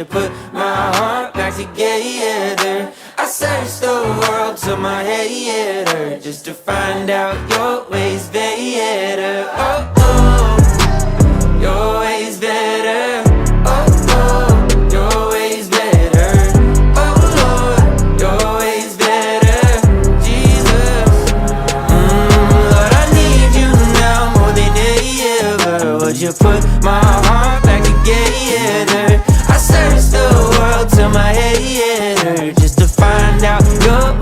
put my heart back together? I searched the world till my head hurt, just to find out your way's better. Oh, oh, your way's better. Oh, oh, your way's better. Oh, Lord, your way's better. Jesus, Lord, I need you now more than ever. Would you put my heart back together? I searched the world till my head hurt, just to find out your